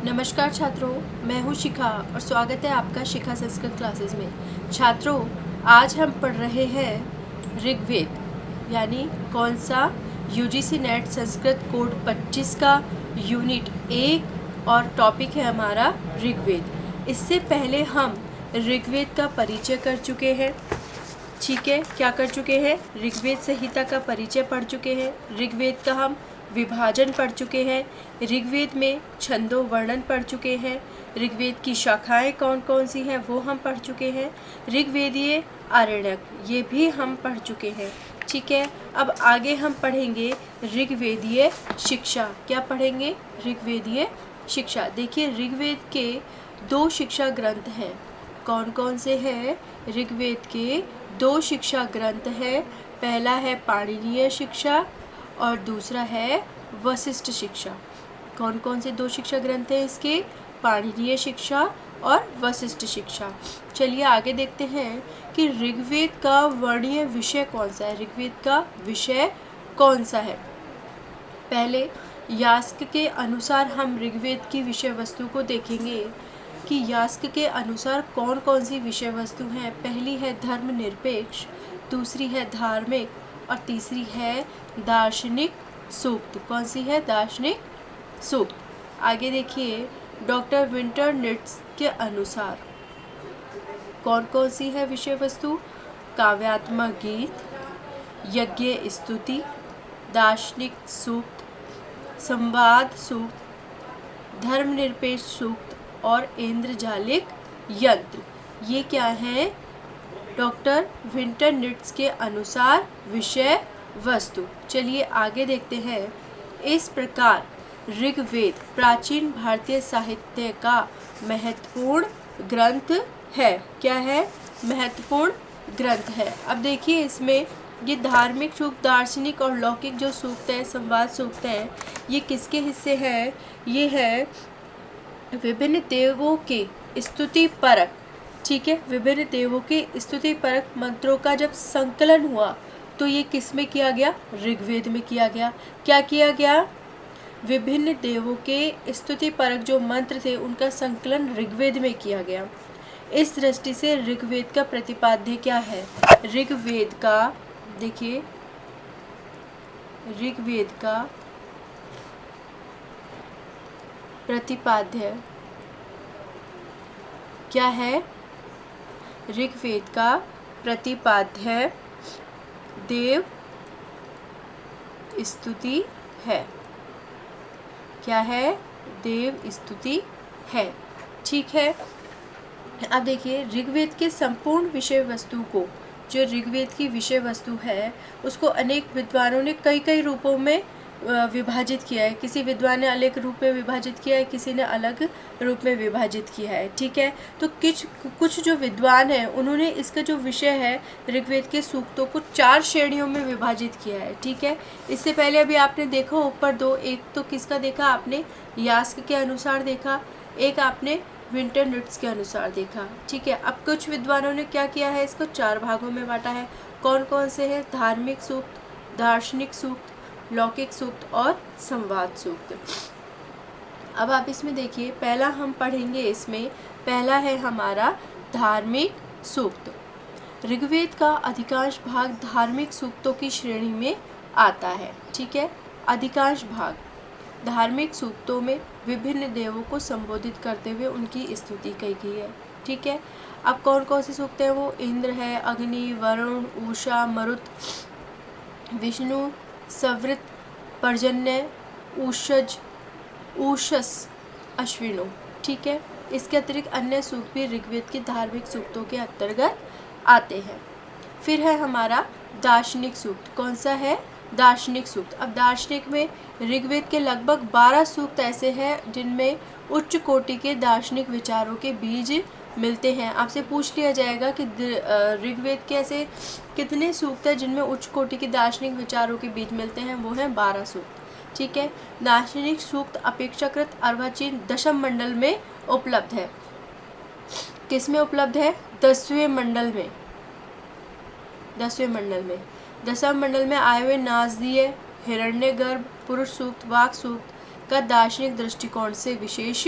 नमस्कार छात्रों, मैं हूँ शिखा और स्वागत है आपका शिखा संस्कृत क्लासेस में। छात्रों, आज हम पढ़ रहे हैं ऋग्वेद, यानी कौन सा यूजीसी नेट संस्कृत कोड 25 का यूनिट 1 और टॉपिक है हमारा ऋग्वेद। इससे पहले हम ऋग्वेद का परिचय कर चुके हैं। ठीक है, क्या कर चुके हैं? ऋग्वेद संहिता का परिचय पढ़ चुके हैं। ऋग्वेद का हम विभाजन पढ़ चुके हैं। ऋग्वेद में छंदों वर्णन पढ़ चुके हैं। ऋग्वेद की शाखाएं कौन कौन सी हैं वो हम पढ़ चुके हैं। ऋग्वेदीय आरण्यक ये भी हम पढ़ चुके हैं। ठीक है, अब आगे हम पढ़ेंगे ऋग्वेदीय शिक्षा। क्या पढ़ेंगे? ऋग्वेदीय शिक्षा। देखिए, ऋग्वेद के 2 शिक्षा ग्रंथ हैं। कौन कौन से हैं? ऋग्वेद के 2 शिक्षा ग्रंथ है। पहला है पाणिनीय शिक्षा और दूसरा है वशिष्ठ शिक्षा। कौन कौन से 2 शिक्षा ग्रंथ हैं इसके? पाणिनीय शिक्षा और वशिष्ठ शिक्षा। चलिए आगे देखते हैं कि ऋग्वेद का वर्णीय विषय कौन सा है। ऋग्वेद का विषय कौन सा है? पहले यास्क के अनुसार हम ऋग्वेद की विषय वस्तु को देखेंगे कि यास्क के अनुसार कौन कौन सी विषय वस्तु हैं। पहली है धर्मनिरपेक्ष, दूसरी है धार्मिक और तीसरी है दार्शनिक सूक्त। कौन सी है? दार्शनिक सूक्त। आगे देखिए, डॉक्टर विंटरनिट्स के अनुसार कौन कौन सी है विषय वस्तु? काव्यात्मक गीत, यज्ञ स्तुति, दार्शनिक सूक्त, संवाद सूक्त, धर्मनिरपेक्ष सूक्त और इंद्रजालिक यंत्र। ये क्या है? डॉक्टर विंटरनिट्स के अनुसार विषय वस्तु। चलिए आगे देखते हैं। इस प्रकार ऋग्वेद प्राचीन भारतीय साहित्य का महत्वपूर्ण ग्रंथ है। क्या है? महत्वपूर्ण ग्रंथ है। अब देखिए, इसमें ये धार्मिक सूक्त, दार्शनिक और लौकिक जो सूक्त है, संवाद सूक्त है, ये किसके हिस्से हैं? ये है विभिन्न देवों के स्तुति परक। ठीक है, विभिन्न देवों के स्तुति परक मंत्रों का जब संकलन हुआ तो ये किस में किया गया? ऋग्वेद में किया गया। क्या किया गया? विभिन्न देवों के स्तुति परक जो मंत्र थे उनका संकलन ऋग्वेद में किया गया। इस दृष्टि से ऋग्वेद का प्रतिपाद्य क्या है? ऋग्वेद का, देखिए, ऋग्वेद का प्रतिपाद्य क्या है? ऋग्वेद का प्रतिपाद्य देव स्तुति है। क्या है? देव स्तुति है। ठीक है, अब देखिए, ऋग्वेद के संपूर्ण विषय वस्तु को, जो ऋग्वेद की विषय वस्तु है, उसको अनेक विद्वानों ने कई कई रूपों में विभाजित किया है। किसी विद्वान ने अलग रूप में विभाजित किया है, किसी ने अलग रूप में विभाजित किया है। ठीक है, तो कुछ जो विद्वान हैं उन्होंने इसका जो विषय है ऋग्वेद के सूक्तों को 4 श्रेणियों में विभाजित किया है। ठीक है, इससे पहले अभी आपने देखा ऊपर 2, एक तो किसका देखा आपने? यास्क के अनुसार देखा, एक आपने विंटरनिट्स के अनुसार देखा। ठीक है, अब कुछ विद्वानों ने क्या किया है? इसको 4 भागों में बांटा है। कौन कौन से हैं? धार्मिक सूक्त, दार्शनिक सूक्त, लौकिक सूक्त और संवाद सूक्त। अब आप इसमें देखिए, पहला हम पढ़ेंगे, इसमें पहला है हमारा धार्मिक सूक्त। ऋग्वेद का अधिकांश भाग धार्मिक सूक्तों की श्रेणी में आता है। ठीक है, अधिकांश भाग धार्मिक सूक्तों में विभिन्न देवों को संबोधित करते हुए उनकी स्तुति की गई है। ठीक है, अब कौन कौन से सूक्त हैं? वो इंद्र है, अग्नि, वरुण, उषा, मरुत, विष्णु, सवृत, पर्जन्य, ऊषज, ऊषस, अश्विनो। ठीक है, इसके अतिरिक्त अन्य सूक्त भी ऋग्वेद के धार्मिक सूक्तों के अंतर्गत आते हैं। फिर है हमारा दार्शनिक सूक्त। कौन सा है? दार्शनिक सूक्त। अब दार्शनिक में ऋग्वेद के लगभग 12 सूक्त ऐसे हैं जिनमें उच्च कोटि के दार्शनिक विचारों के बीज मिलते हैं। आपसे पूछ लिया जाएगा कि ऋग्वेद के ऐसे कितने सूक्त हैं जिनमें उच्च कोटि के दार्शनिक विचारों के बीज मिलते हैं? वो हैं 12 सूक्त। ठीक है, दार्शनिक सूक्त अपेक्षाकृत अर्वाचीन दशम मंडल में उपलब्ध है। किस में उपलब्ध है? 10वें मंडल में। 10वें मंडल में। दशम मंडल में आए हुए नासदीय, हिरण्यगर्भ, पुरुष सूक्त, वाक सूक्त, का दार्शनिक दृष्टिकोण से विशेष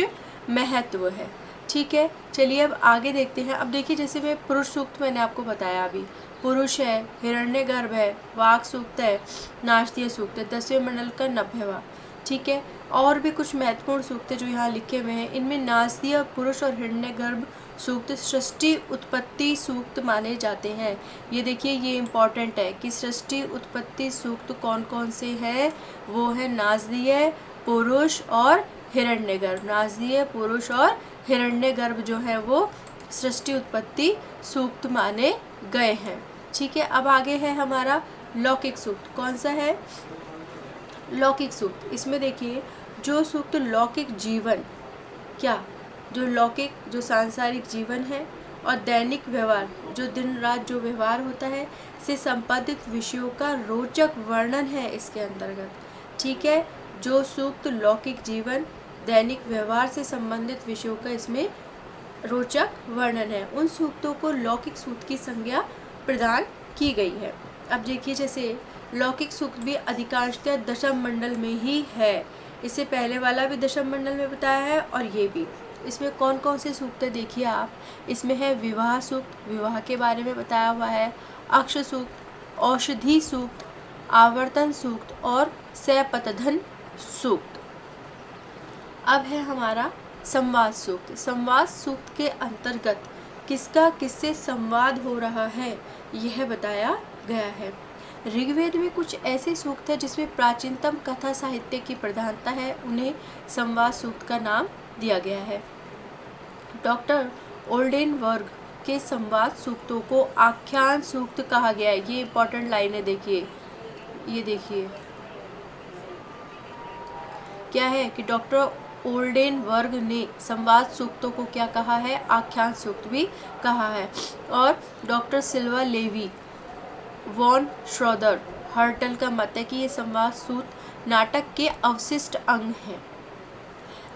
महत्व है। ठीक है, चलिए अब आगे देखते हैं। अब देखिए, जैसे मैं पुरुष सूक्त मैंने आपको बताया अभी, पुरुष है, हिरण्यगर्भ है, वाक सूक्त है, नास्तीय सूक्त है, 10वें मंडल का 90वां। ठीक है, और भी कुछ महत्वपूर्ण सूक्त जो यहाँ लिखे हुए हैं, इनमें नास्तीय, पुरुष और हिरण्यगर्भ सूक्त सृष्टि उत्पत्ति सूक्त माने जाते हैं। ये देखिए, ये इम्पॉर्टेंट है कि सृष्टि उत्पत्ति सूक्त कौन कौन से हैं, वो है नास्तीय, पुरुष और हिरण्यगर्भ। नास्तीय, पुरुष और हिरण्यगर्भ जो है वो सृष्टि उत्पत्ति सूक्त माने गए हैं। ठीक है, अब आगे है हमारा लौकिक सूक्त। कौन सा है? लौकिक सूक्त। इसमें देखिए, जो सूक्त लौकिक जीवन, क्या जो लौकिक जो सांसारिक जीवन है और दैनिक व्यवहार, जो दिन रात जो व्यवहार होता है, से संबंधित विषयों का रोचक वर्णन है इसके अंतर्गत। ठीक है, जो सूक्त लौकिक जीवन दैनिक व्यवहार से संबंधित विषयों का इसमें रोचक वर्णन है, उन सूक्तों को लौकिक सूक्त की संज्ञा प्रदान की गई है। अब देखिए, जैसे लौकिक सूक्त भी अधिकांशतः दशम मंडल में ही है। इससे पहले वाला भी दशम मंडल में बताया है और ये भी। इसमें कौन कौन से सूक्त है देखिए आप। इसमें है विवाह सूक्त, विवाह के बारे में बताया हुआ है, अक्ष सूक्त, औषधि सूक्त, आवर्तन सूक्त और सपतधन सूक्त। अब है हमारा संवाद सूक्त। संवाद सूक्त के अंतर्गत किसका किससे संवाद हो रहा है यह बताया गया है। ऋग्वेद में कुछ ऐसे सूक्त हैं जिसमें प्राचीनतम कथा साहित्य की प्रधानता है, उन्हें संवाद सूक्त का नाम दिया गया है। डॉक्टर ओल्डेनबर्ग के संवाद सूक्तों को आख्यान सूक्त कहा गया है। ये इंपॉर्टेंट लाइन है, देखिए, ये देखिए क्या है कि डॉक्टर ओल्डेनबर्ग ने संवाद सूक्तों को क्या कहा है? आख्यान सूक्त भी कहा है। और डॉक्टर सिल्वा लेवी वॉन श्रोदर हर्टल का मत है कि ये संवाद सूक्त नाटक के अवशिष्ट अंग हैं।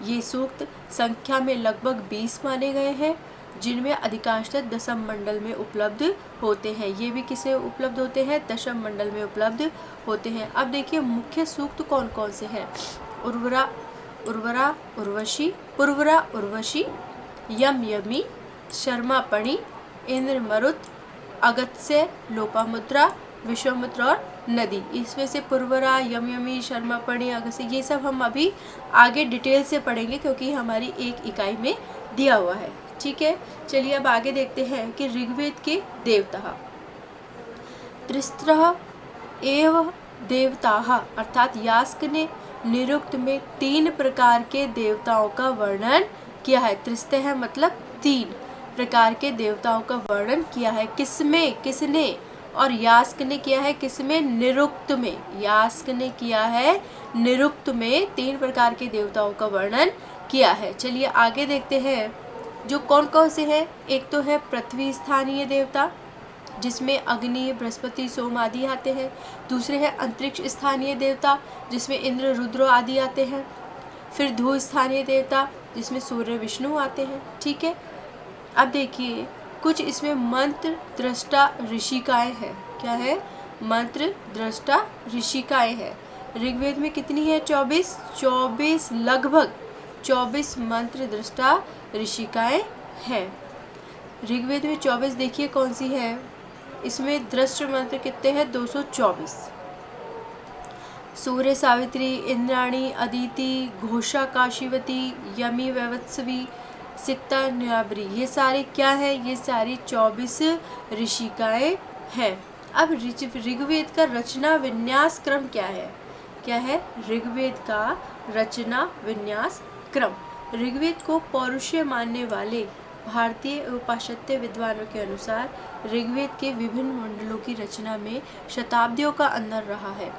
ये सूक्त संख्या में लगभग 20 माने गए हैं, जिनमें अधिकांशतः दशम मंडल में उपलब्ध होते हैं। ये भी किसे उपलब्ध होते हैं? दशम मंडल में उपलब्ध होते हैं। अब देखिए, मुख्य सूक्त कौन कौन से हैं? उर्वरा, उर्वशी, यम यमी, शर्मापणि, इंद्र मरुत, अगत्य, लोपामुद्रा, विश्वामित्र और नदी। इसमें से पुरवरा, यमी, शर्मापणि, अगस्त्य, ये सब हम अभी आगे डिटेल से पढ़ेंगे क्योंकि हमारी एक इकाई में दिया हुआ है। ठीक है, चलिए अब आगे देखते हैं कि ऋग्वेद के देवता। त्रिस्त्रः एव देवताः, अर्थात यास्क ने निरुक्त में 3 प्रकार के देवताओं का वर्णन किया है। त्रिस्त्र है मतलब 3 प्रकार के देवताओं का वर्णन किया है। किसमें? किसने? और यास्क ने किया है किसमें? निरुक्त में। यास्क ने किया है निरुक्त में 3 प्रकार के देवताओं का वर्णन किया है। चलिए आगे देखते हैं जो कौन कौन से हैं। एक तो है पृथ्वी स्थानीय देवता, जिसमें अग्नि, बृहस्पति, सोम आदि आते हैं। दूसरे हैं अंतरिक्ष स्थानीय देवता, जिसमें इंद्र, रुद्र आदि आते हैं। फिर धू स्थानीय देवता, जिसमें सूर्य, विष्णु आते हैं। ठीक है, अब देखिए कुछ इसमें मंत्र दृष्टा ऋषिकाएँ हैं। क्या है? मंत्र दृष्टा ऋषिकाएँ हैं। ऋग्वेद में कितनी है? 24 लगभग 24 मंत्र दृष्टा ऋषिकाएँ हैं। ऋग्वेद में 24 देखिए कौन सी है। इसमें दृष्ट मंत्र कितने हैं? 224। सूर्य, सावित्री, इंद्राणी, अदिति, घोषा, काशीवती, यमी, वैवत्सवी, सिक्ता, न्याबरी, ये सारे क्या है? ये सारी 24 ऋषिकाएँ हैं। अब ऋग्वेद का रचना विन्यास क्रम क्या है? क्या है? ऋग्वेद का रचना विन्यास क्रम। ऋग्वेद को पौरुषीय मानने वाले भारतीय एवं पाश्चात्य विद्वानों के अनुसार ऋग्वेद के विभिन्न मंडलों की रचना में शताब्दियों का अंतर रहा है।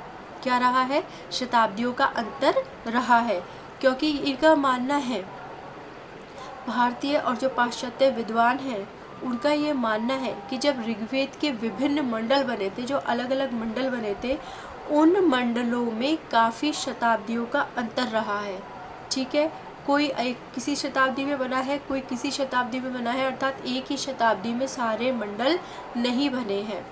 क्या रहा है? शताब्दियों का अंतर रहा है, क्योंकि इनका मानना है, भारतीय और जो पाश्चात्य विद्वान हैं उनका ये मानना है कि जब ऋग्वेद के विभिन्न मंडल बने थे, जो अलग अलग मंडल बने थे, उन मंडलों में काफ़ी शताब्दियों का अंतर रहा है। ठीक है, कोई एक किसी शताब्दी में बना है, कोई किसी शताब्दी में बना है, अर्थात एक ही शताब्दी में सारे मंडल नहीं बने हैं।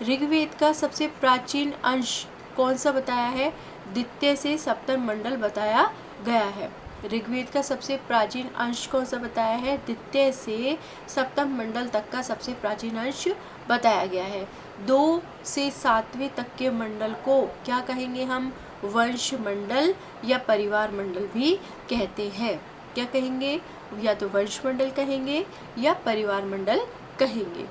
ऋग्वेद का सबसे प्राचीन अंश कौन सा बताया है? द्वितीय से सप्तम मंडल बताया गया है। ऋग्वेद का सबसे प्राचीन अंश कौन सा बताया है? द्वितीय से सप्तम मंडल तक का सबसे प्राचीन अंश बताया गया है। 2 से 7वें तक के मंडल को क्या कहेंगे हम? वंश मंडल या परिवार मंडल भी कहते हैं। क्या कहेंगे? या तो वंश मंडल कहेंगे या परिवार मंडल कहेंगे।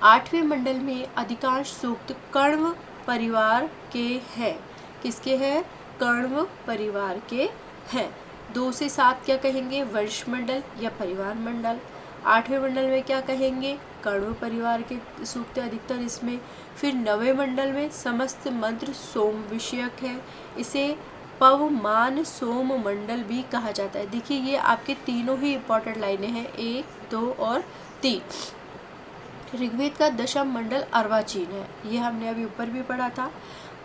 8वें मंडल में अधिकांश सूक्त कण्व परिवार के हैं। किसके हैं? कण्व परिवार के हैं। 2 से 7 क्या कहेंगे? वंश मंडल या परिवार मंडल। 8वें मंडल में क्या कहेंगे? कण्व परिवार के सूक्त अधिकतर इसमें। फिर 9वें मंडल में समस्त मंत्र सोम विषयक है। इसे पवमान सोम मंडल भी कहा जाता है। देखिए ये आपके तीनों ही इंपॉर्टेंट लाइनें हैं, 1, 2 और 3। ऋग्वेद का दशम मंडल अर्वाचीन है, ये हमने अभी ऊपर भी पढ़ा था।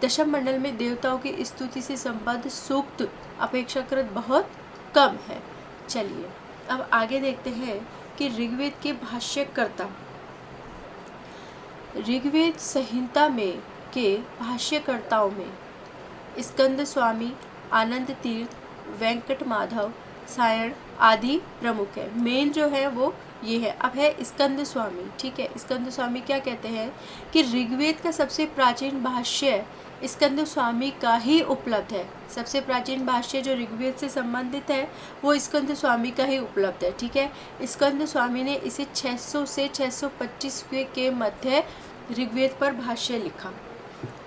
दशम मंडल में देवताओं की स्तुति से संबद्ध सूक्त अपेक्षाकृत बहुत कम है। चलिए अब आगे देखते हैं कि ऋग्वेद के भाष्यकर्ता। ऋग्वेद संहिता में के भाष्यकर्ताओं में स्कंद स्वामी, आनंद तीर्थ, वेंकट माधव, सायण आदि प्रमुख है। मेन जो है वो ये है। अब है स्कंद स्वामी। ठीक है, स्कंद स्वामी क्या कहते हैं कि ऋग्वेद का सबसे प्राचीन भाष्य स्कंद स्वामी का ही उपलब्ध है। सबसे प्राचीन भाष्य जो ऋग्वेद से संबंधित है वो स्कंद स्वामी का ही उपलब्ध है। ठीक है, स्कंद स्वामी ने इसे 600 से 625 के मध्य ऋग्वेद पर भाष्य लिखा।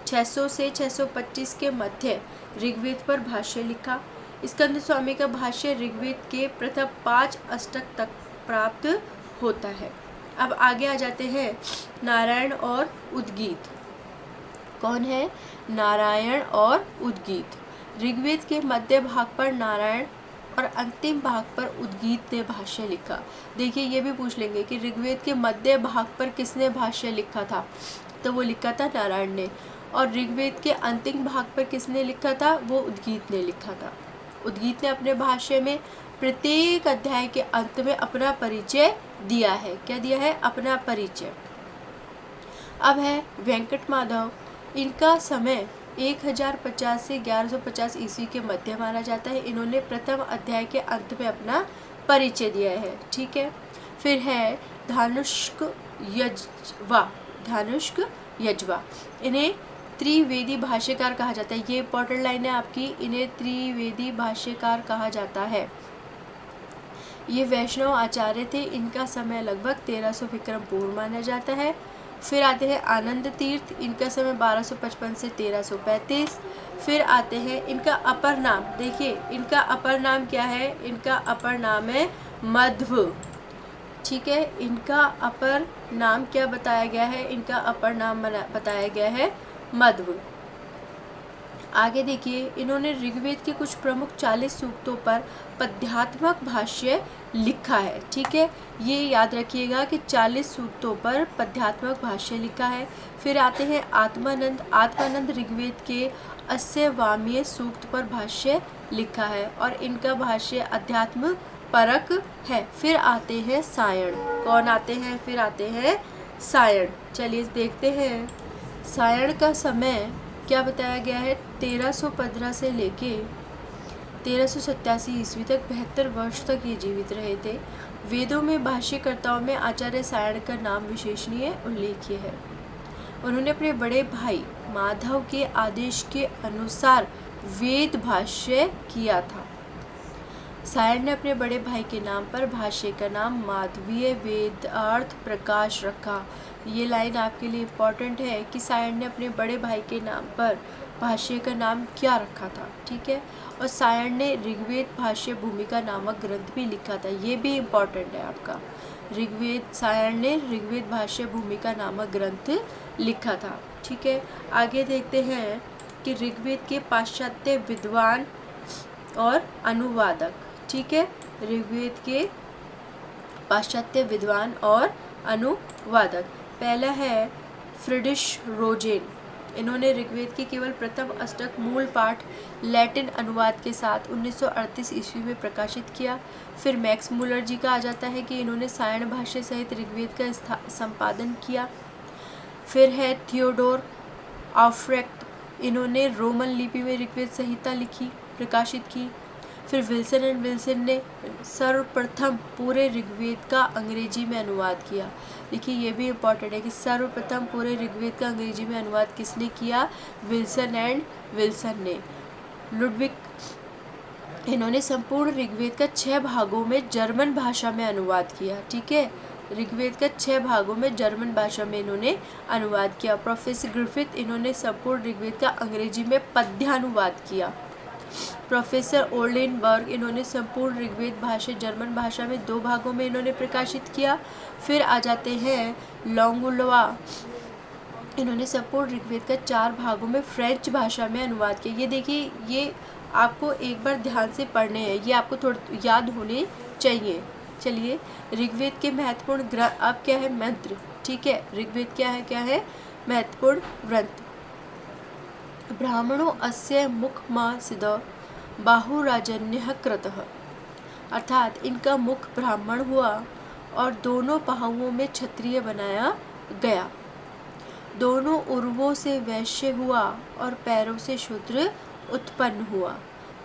600 से 625 के मध्य ऋग्वेद पर भाष्य लिखा। स्कंद स्वामी का भाष्य ऋग्वेद के प्रथम 5 अष्टक तक प्राप्त होता है। अब आगे आ जाते हैं नारायण और उद्गीत। कौन है? नारायण और उद्गीत। ऋग्वेद के मध्य भाग पर नारायण और अंतिम भाग पर उद्गीत ने भाष्य लिखा। देखिए ये भी पूछ लेंगे कि ऋग्वेद के मध्य भाग पर किसने भाष्य लिखा था? तो वो लिखा था नारायण ने। और ऋग्वेद के अंतिम भाग पर किसने लिखा था? वो उद्गीत ने लिखा था। उद्गीत ने अपने भाष्य में प्रत्येक अध्याय के अंत में अपना परिचय दिया है। क्या दिया है? अपना परिचय। अब है वेंकट माधव। इनका समय 1050 से 1150 ईस्वी के मध्य माना जाता है। इन्होंने प्रथम अध्याय के अंत में अपना परिचय दिया है। ठीक है, फिर है धानुष्क यज्वा। इन्हें त्रिवेदी भाष्यकार कहा जाता है। ये इंपॉर्टेंट लाइन है आपकी, इन्हें त्रिवेदी भाष्यकार कहा जाता है। ये वैष्णव आचार्य थे। इनका समय लगभग 1300 विक्रम पूर्व माना जाता है। फिर आते हैं आनंद तीर्थ। इनका समय 1255 से 1335। फिर आते हैं इनका अपर नाम। देखिए इनका अपर नाम क्या है? इनका अपर नाम है मध्व। ठीक है, इनका अपर नाम क्या बताया गया है? इनका अपर नाम बताया गया है मध्व। आगे देखिए, इन्होंने ऋग्वेद के कुछ प्रमुख 40 सूक्तों पर पद्यात्मक भाष्य लिखा है। ठीक है, ये याद रखिएगा कि 40 सूक्तों पर पद्यात्मक भाष्य लिखा है। फिर आते हैं आत्मानंद। आत्मानंद ऋग्वेद के 80वां सूक्त पर भाष्य लिखा है और इनका भाष्य अध्यात्म परक है। फिर आते हैं सायण। कौन आते हैं? फिर आते हैं सायण। चलिए देखते हैं सायण का समय क्या बताया गया है? 1315 से लेके 1387 ईस्वी तक 72 वर्ष तक ये जीवित रहे थे। वेदों में भाष्यकर्ताओं में आचार्य सायण का नाम विशेषणीय उल्लेख्य है। उन्होंने अपने बड़े भाई माधव के आदेश के अनुसार वेद भाष्य किया था। सायण ने अपने बड़े भाई के नाम पर भाष्य का नाम माधवीय वेदार्थ प्रकाश रखा। ये लाइन आपके लिए इम्पॉर्टेंट है कि सायण ने अपने बड़े भाई के नाम पर भाष्य का नाम क्या रखा था। ठीक है, और सायण ने ऋग्वेद भाष्य भूमिका नामक ग्रंथ भी लिखा था। ये भी इम्पॉर्टेंट है आपका। सायण ने ऋग्वेद भाष्य भूमिका नामक ग्रंथ लिखा था। ठीक है, आगे देखते हैं कि ऋग्वेद के पाश्चात्य विद्वान और अनुवादक। ठीक है, ऋग्वेद के पाश्चात्य विद्वान और अनुवादक। पहला है फ्रिड्रिश रोजेन। इन्होंने ऋग्वेद के केवल प्रथम अष्टक मूल पाठ लैटिन अनुवाद के साथ 1938 ईस्वी में प्रकाशित किया। फिर मैक्स मूलर जी का आ जाता है कि इन्होंने सायण भाष्य सहित ऋग्वेद का संपादन किया। फिर है थियोडोर ऑफ्रेक्ट। इन्होंने रोमन लिपि में ऋग्वेद संहिता लिखी। प्रकाशित की। फिर विल्सन एंड विल्सन ने सर्वप्रथम पूरे ऋग्वेद का अंग्रेजी में अनुवाद किया। देखिए ये भी इम्पॉर्टेंट है कि सर्वप्रथम पूरे ऋग्वेद का अंग्रेजी में अनुवाद किसने किया? विल्सन एंड विल्सन ने। लुडविग, इन्होंने संपूर्ण ऋग्वेद का 6 भागों में जर्मन भाषा में अनुवाद किया। ठीक है, ऋग्वेद का 6 भागों में जर्मन भाषा में इन्होंने अनुवाद किया। प्रोफेसर ग्रिफिथ, इन्होंने संपूर्ण ऋग्वेद का अंग्रेजी में पद्यानुवाद किया। प्रोफेसर ओल्डेनबर्ग, इन्होंने संपूर्ण ऋग्वेद भाषा जर्मन भाषा में 2 भागों में इन्होंने प्रकाशित किया। फिर आ जाते हैं लोंगुलवा, इन्होंने संपूर्ण ऋग्वेद का 4 भागों में फ्रेंच भाषा में अनुवाद किया। ये देखिए, ये आपको एक बार ध्यान से पढ़ने हैं, ये आपको थोड़ा याद होने चाहिए। चलिए, ऋग्वेद के महत्वपूर्ण ग्रंथ अब क्या है? मंत्र। ठीक है, ऋग्वेद क्या है? महत्वपूर्ण ग्रंथ। ब्राह्मणों अस्य मुखमासिद बाहुराजन्यः कृतः, अर्थात इनका मुख ब्राह्मण हुआ और दोनों बाहुओं में क्षत्रिय बनाया गया। दोनों उर्वों से वैश्य हुआ और पैरों से शूद्र उत्पन्न हुआ।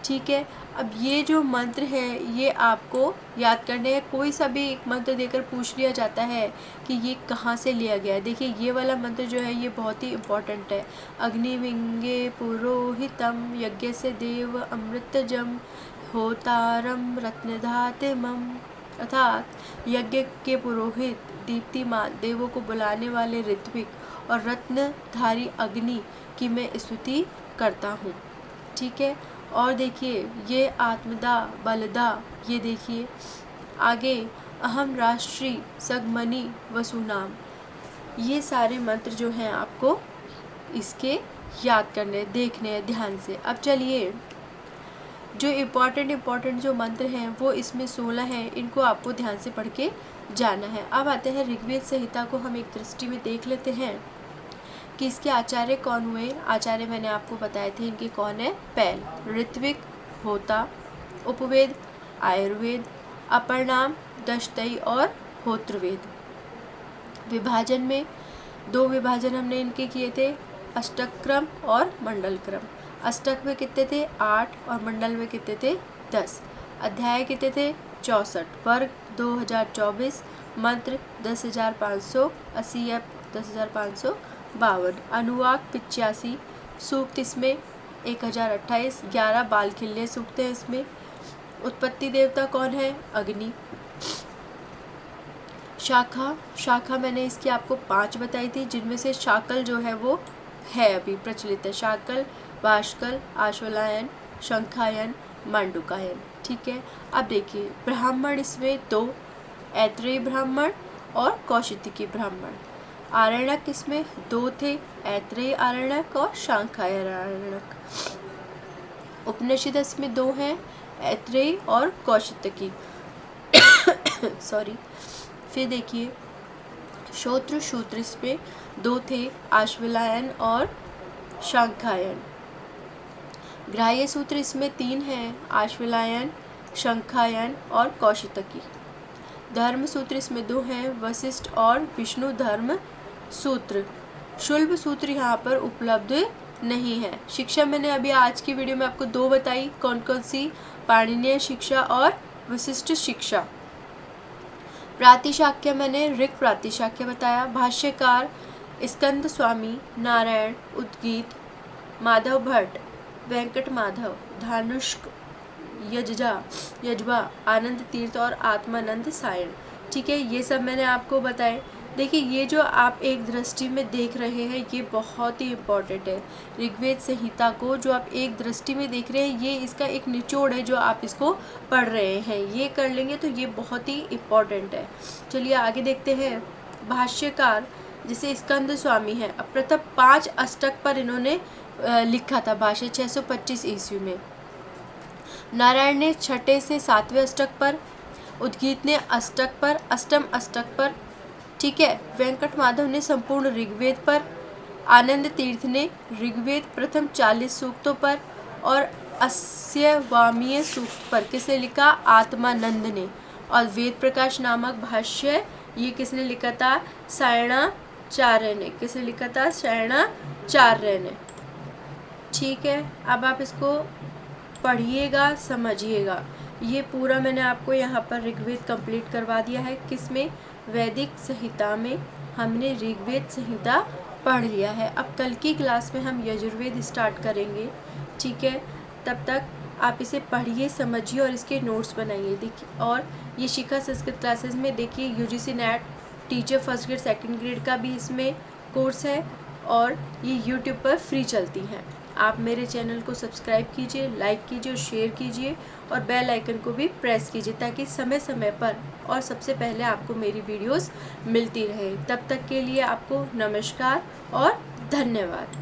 ठीक है, अब ये जो मंत्र है ये आपको याद करने हैं। कोई सा भी एक मंत्र देकर पूछ लिया जाता है कि ये कहाँ से लिया गया है। देखिए ये वाला मंत्र जो है ये बहुत ही इम्पोर्टेंट है। अग्निविंगे पुरोहितम यज्ञ से देव अमृतजम होतारम रत्नधातिमम, अर्थात यज्ञ के पुरोहित दीप्तिमान देवों को बुलाने वाले ऋत्विक और रत्नधारी अग्नि की मैं स्तुति करता हूँ। ठीक है, और देखिए ये आत्मदा बलदा, ये देखिए आगे अहम राष्ट्री सगमनी वसुनाम, ये सारे मंत्र जो हैं आपको इसके याद करने देखने हैं ध्यान से। अब चलिए जो इम्पॉर्टेंट जो मंत्र हैं वो इसमें 16 हैं, इनको आपको ध्यान से पढ़ के जाना है। अब आते हैं ऋग्वेद संहिता को हम एक दृष्टि में देख लेते हैं कि इसके आचार्य कौन हुए। आचार्य मैंने आपको बताए थे, इनके कौन है? पैल, ऋत्विक, होता, उपवेद, आयुर्वेद, अपर्णाम, दशतई और होत्रवेद। विभाजन में 2 विभाजन हमने इनके किए थे, अष्टक क्रम और मंडल क्रम। अष्टक में कितने थे? 8 और मंडल में कितने थे? 10। अध्याय कितने थे? 64। वर्ग 2024, मंत्र 10,580 या 10,552, अनुवाक 85, सूक्त इसमें 1028, 11 बाल खिलने सूक्त हैं इसमें। उत्पत्ति देवता कौन है? अग्नि। शाखा मैंने इसकी आपको 5 बताई थी, जिनमें से शाकल जो है वो है अभी प्रचलित है। शाकल, बाष्कल, आश्वलायन, शंखायन, मांडुकायन। ठीक है, अब देखिए ब्राह्मण इसमें 2, ऐत्रेय ब्राह्मण और कौशिकी ब्राह्मण। आरण्यक इसमें 2 थे, ऐत्रेय आरण्यक और शांखायन आरण्यक। उपनिषद इसमें 2 हैं, ऐत्रेय और कौशिकी सॉरी। फिर देखिए श्रोत्र सूत्र इसमें 2 थे, आश्वलायन और शांखायन। ग्राह्य सूत्र इसमें 3 हैं, आश्वलायन, शंखायन और कौशिकी। धर्म सूत्र इसमें 2 हैं, वशिष्ठ और विष्णु धर्म सूत्र। शुल्ब सूत्र यहाँ पर उपलब्ध नहीं है। शिक्षा मैंने अभी आज की वीडियो में आपको 2 बताई, कौन कौन सी? पाणिनीय शिक्षा और विशिष्ट शिक्षा। प्रातिशाख्य मैंने ऋग प्रातिशाख्य बताया। भाष्यकार स्कंद स्वामी, नारायण, उद्गीत, माधव भट्ट, वेंकट माधव, धानुष्क, यजवा, आनंद तीर्थ और आत्मानंद सायण। ठीक है, ये सब मैंने आपको बताए। देखिए ये जो आप एक दृष्टि में देख रहे हैं ये बहुत ही इम्पॉर्टेंट है। ऋग्वेद संहिता को जो आप एक दृष्टि में देख रहे हैं ये इसका एक निचोड़ है जो आप इसको पढ़ रहे हैं, ये कर लेंगे तो ये बहुत ही इम्पॉर्टेंट है। चलिए आगे देखते हैं। भाष्यकार जैसे स्कंद स्वामी है, अब प्रथम 5 अष्टक पर इन्होंने लिखा था भाष्य 625 ईस्वी में। नारायण ने 6ठे से 7वें अष्टक पर, उद्गीत ने अष्टक पर, अष्टम अष्टक पर। ठीक है, वेंकट माधव ने संपूर्ण ऋग्वेद पर, आनंद तीर्थ ने ऋग्वेद प्रथम 40 सूक्तों पर और 80वां सूक्त पर। किसने लिखा? आत्मानंद ने। और वेद प्रकाश नामक भाष्य ये किसने लिखा था? सायणाचार्य ने। किसने लिखा था? सायणाचार्य ने। ठीक है, अब आप इसको पढ़िएगा, समझिएगा। ये पूरा मैंने आपको यहाँ पर ऋग्वेद कंप्लीट करवा दिया है। किसमें? वैदिक संहिता में हमने ऋग्वेद संहिता पढ़ लिया है। अब कल की क्लास में हम यजुर्वेद स्टार्ट करेंगे, ठीक है। तब तक आप इसे पढ़िए, समझिए और इसके नोट्स बनाइए। देखिए, और ये शिखा संस्कृत क्लासेस में देखिए UGC net teacher first grade second grade का भी इसमें कोर्स है और ये यूट्यूब पर फ्री चलती हैं। आप मेरे चैनल को सब्सक्राइब कीजिए, लाइक कीजिए और शेयर कीजिए और बेल आइकन को भी प्रेस कीजिए ताकि समय समय पर और सबसे पहले आपको मेरी वीडियोस मिलती रहे। तब तक के लिए आपको नमस्कार और धन्यवाद।